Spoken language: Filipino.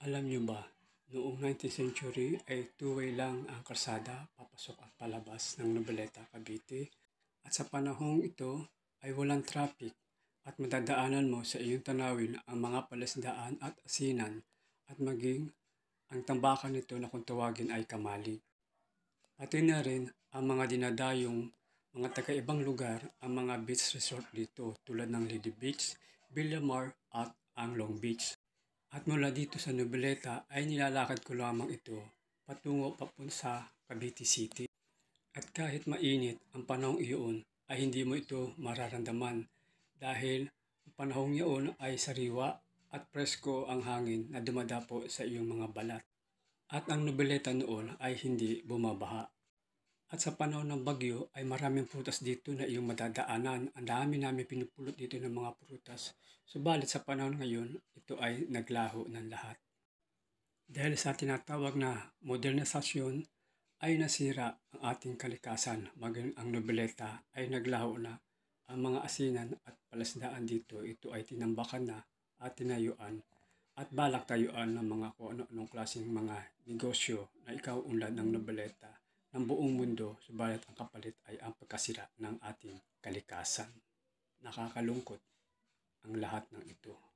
Alam niyo ba, noong 19th century ay two-way lang ang kalsada papasok at palabas ng Noveleta, Cavite. At sa panahong ito ay walang traffic at madadaanan mo sa iyong tanawin ang mga palasdaan at asinan at maging ang tambakan nito na kung tawagin ay Kamali. Pati na rin ang mga dinadayong mga taga-ibang lugar ang mga beach resort dito tulad ng Lady Beach, Villamar at ang Long Beach. At mula dito sa Noveleta ay nilalakad ko lamang ito patungo papunta sa Cavite City. At kahit mainit ang panahong iyon ay hindi mo ito mararamdaman dahil ang panahong iyon ay sariwa at presko ang hangin na dumadapo sa iyong mga balat. At ang Noveleta noon ay hindi bumabaha. At sa panahon ng bagyo ay maraming prutas dito na iyong madadaanan. Ang dami namin pinupulot dito ng mga prutas. Subalit sa panahon ngayon, ito ay naglaho ng lahat. Dahil sa tinatawag na modernisasyon ay nasira ang ating kalikasan. Maging ang Noveleta ay naglaho na. Ang mga asinan at palasdaan dito, ito ay tinambakan na at tinayuan at balak tayuan ng mga kung ano-anong klaseng mga negosyo na ikaw unlad ng Noveleta ng buong mundo, subalit ang kapalit ay ang pagkasira ng ating kalikasan. Nakakalungkot ang lahat ng ito.